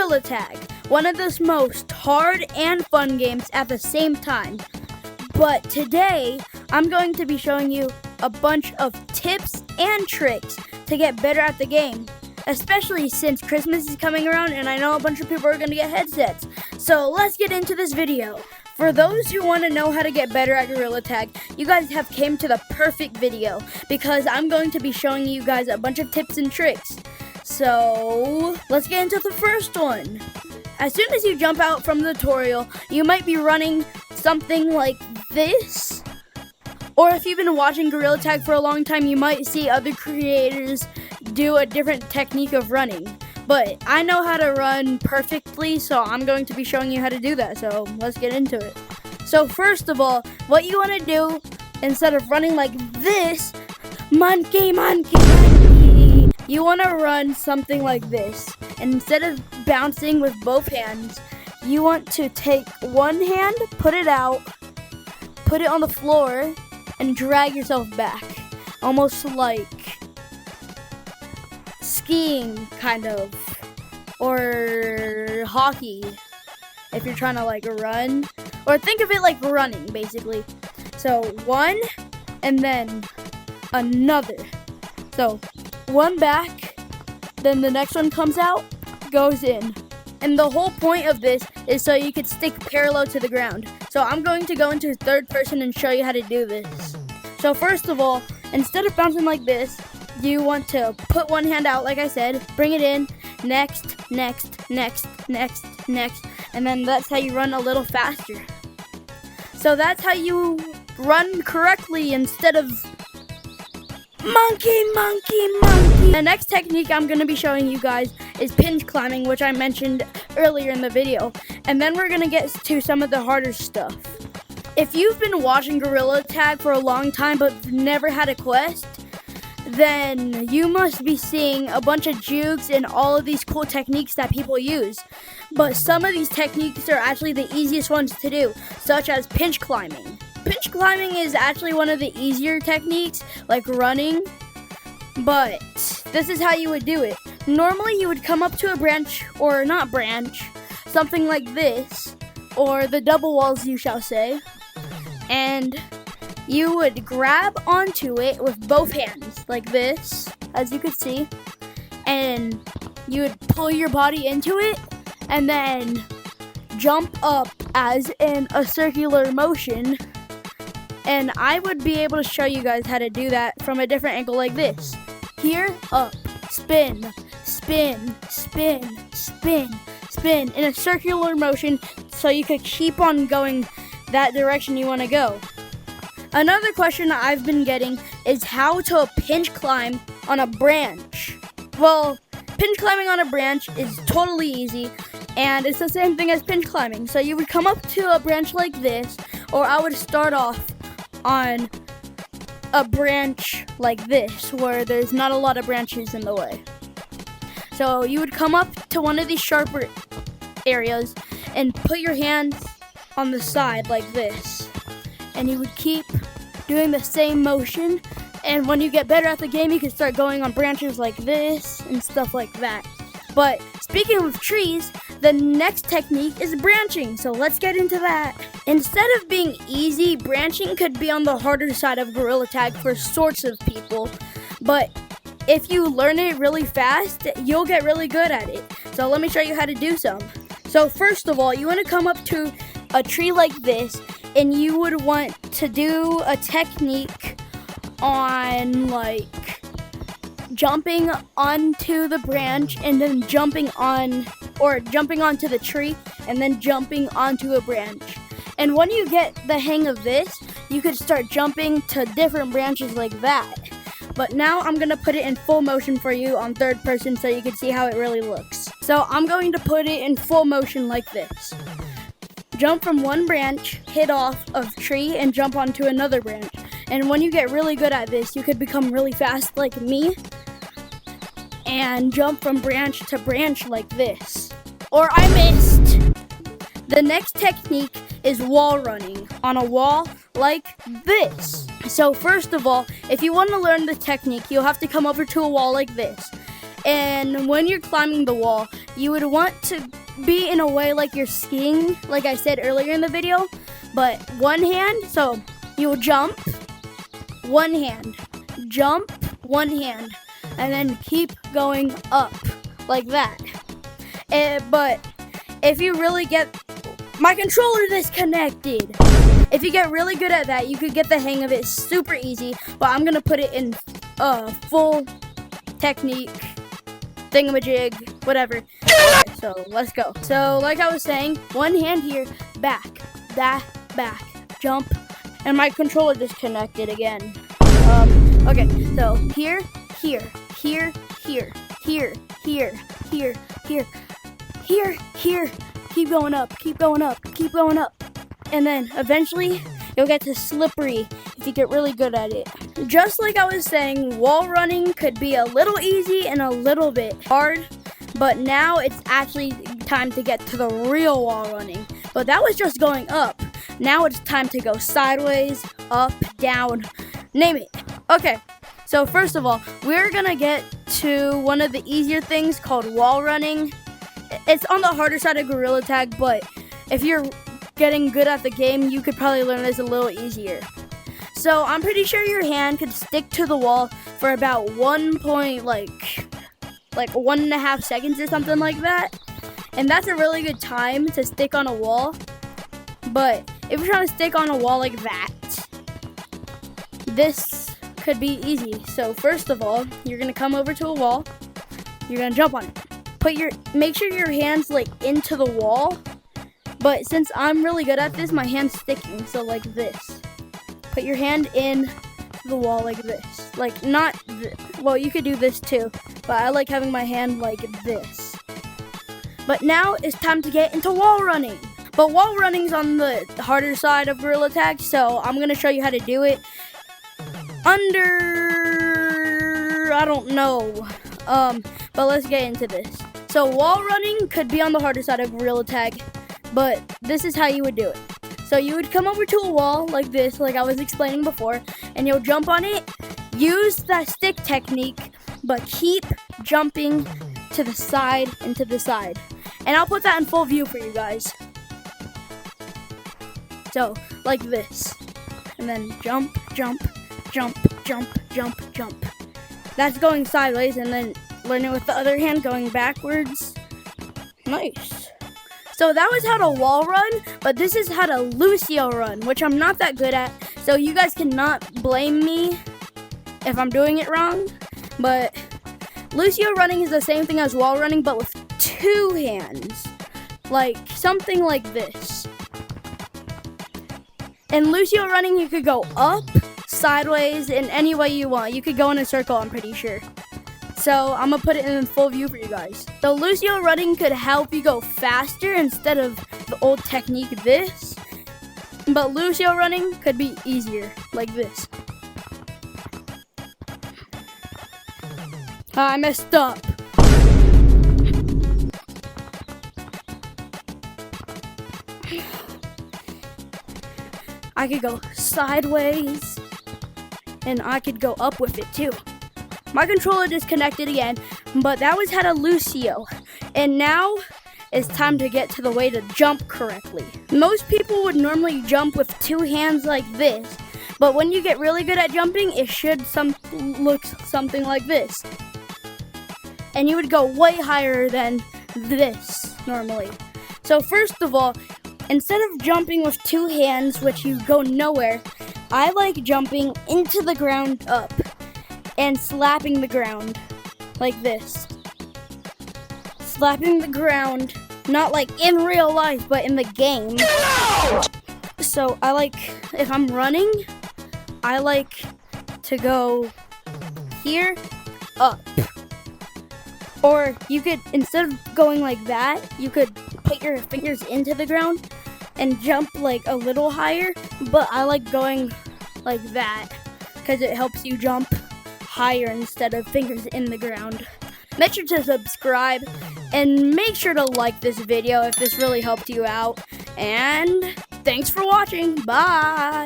Gorilla Tag, one of the most hard and fun games at the same time. But today, I'm going to be showing you a bunch of tips and tricks to get better at the game, especially since Christmas is coming around and I know a bunch of people are going to get headsets. So let's get into this video. For those who want to know how to get better at Gorilla Tag, you guys have came to the perfect video because I'm going to be showing you guys a bunch of tips and tricks. So let's get into the first one. As soon as you jump out from the tutorial, you might be running something like this. Or if you've been watching Gorilla Tag for a long time, you might see other creators do a different technique of running. But I know how to run perfectly, so I'm going to be showing you how to do that. So let's get into it. So first of all, what you want to do, instead of running like this, monkey, you want to run something like this. And instead of bouncing with both hands, you want to take one hand, put it out, put it on the floor, and drag yourself back. Almost like skiing, kind of. Or hockey, if you're trying to like run. Or think of it like running, basically. So one, and then another. So one back, then the next one comes out, goes in. And the whole point of this is so you could stick parallel to the ground. So I'm going to go into third person and show you how to do this. So first of all, instead of bouncing like this, you want to put one hand out, like I said, bring it in, next, and then that's how you run a little faster. So that's how you run correctly instead of monkey. The next technique I'm going to be showing you guys is pinch climbing, which I mentioned earlier in the video. And then we're going to get to some of the harder stuff. If you've been watching Gorilla Tag for a long time but never had a quest, then you must be seeing a bunch of jukes and all of these cool techniques that people use. But some of these techniques are actually the easiest ones to do, such as pinch climbing. Pinch climbing is actually one of the easier techniques, like running, but this is how you would do it. Normally you would come up to a branch, or not branch, something like this, or the double walls you shall say, and you would grab onto it with both hands, like this, as you can see, and you would pull your body into it, and then jump up as in a circular motion. And I would be able to show you guys how to do that from a different angle like this. Here, up, spin, in a circular motion so you could keep on going that direction you want to go. Another question I've been getting is how to pinch climb on a branch. Well, pinch climbing on a branch is totally easy, and it's the same thing as pinch climbing. So you would come up to a branch like this, or I would start off on a branch like this, where there's not a lot of branches in the way. So you would come up to one of these sharper areas and put your hands on the side like this. And you would keep doing the same motion. And when you get better at the game, you can start going on branches like this and stuff like that. But speaking of trees, the next technique is branching. So let's get into that. Instead of being easy, branching could be on the harder side of Gorilla Tag for sorts of people. But if you learn it really fast, you'll get really good at it. So let me show you how to do some. So first of all, you want to come up to a tree like this, and you would want to do a technique on like jumping onto the branch and then jumping onto the tree and then jumping onto a branch. And when you get the hang of this, you could start jumping to different branches like that. But now I'm going to put it in full motion for you on third person so you can see how it really looks. So I'm going to put it in full motion like this. Jump from one branch, hit off of tree, and jump onto another branch. And when you get really good at this, you could become really fast like me and jump from branch to branch like this. Or I missed! The next technique is wall running on a wall like this. So first of all, if you want to learn the technique, you'll have to come over to a wall like this. And when you're climbing the wall, you would want to be in a way like you're skiing, like I said earlier in the video, but one hand, so you'll jump, one hand, jump, one hand, and then keep going up like that. But if you really get, my controller disconnected. If you get really good at that, you could get the hang of it super easy, but I'm gonna put it in full technique, thingamajig, whatever. Okay, so let's go. So like I was saying, one hand here, back, back, jump, and my controller disconnected again. Okay, so here, keep going up, and then eventually you'll get to slippery if you get really good at it. Just like I was saying, wall running could be a little easy and a little bit hard, but now it's actually time to get to the real wall running. But that was just going up. Now it's time to go sideways, up, down, name it. Okay, so first of all, we're gonna get to one of the easier things called wall running. It's on the harder side of Gorilla Tag, but if you're getting good at the game, you could probably learn this a little easier. So I'm pretty sure your hand could stick to the wall for about 1.5 seconds or something like that. And that's a really good time to stick on a wall. But if you're trying to stick on a wall like that, this could be easy. So first of all, you're gonna come over to a wall, you're gonna jump on it. Make sure your hand's like into the wall. But since I'm really good at this, my hand's sticking, so like this. Put your hand in the wall like this. Like well, you could do this too, but I like having my hand like this. But now it's time to get into wall running. But wall running's on the harder side of Gorilla Tag, so I'm gonna show you how to do it under, I don't know. But let's get into this. So wall running could be on the harder side of Gorilla Tag, but this is how you would do it. So you would come over to a wall like this, like I was explaining before, and you'll jump on it. Use that stick technique, but keep jumping to the side and to the side. And I'll put that in full view for you guys. So, like this. And then jump, jump, jump, jump, jump, jump. That's going sideways, and then learn it with the other hand, going backwards. Nice. So that was how to wall run, but this is how to Lucio run, which I'm not that good at. So you guys cannot blame me if I'm doing it wrong. But Lucio running is the same thing as wall running, but with two hands. Like something like this. In Lucio running, you could go up, sideways, in any way you want. You could go in a circle, I'm pretty sure. So I'm gonna put it in full view for you guys. So Lucio running could help you go faster instead of the old technique this. But Lucio running could be easier, like this. I messed up. I could go sideways, and I could go up with it too. My controller disconnected again, but that was how to Lucio. And now it's time to get to the way to jump correctly. Most people would normally jump with two hands like this, but when you get really good at jumping, it should look something like this. And you would go way higher than this normally. So first of all, instead of jumping with two hands, which you go nowhere, I like jumping into the ground up and slapping the ground like this. Slapping the ground, not like in real life, but in the game. No! So I like, if I'm running, I like to go here, up. Or you could, instead of going like that, you could put your fingers into the ground and jump like a little higher, but I like going like that because it helps you jump higher instead of fingers in the ground. Make sure to subscribe and make sure to like this video if this really helped you out. And thanks for watching. Bye.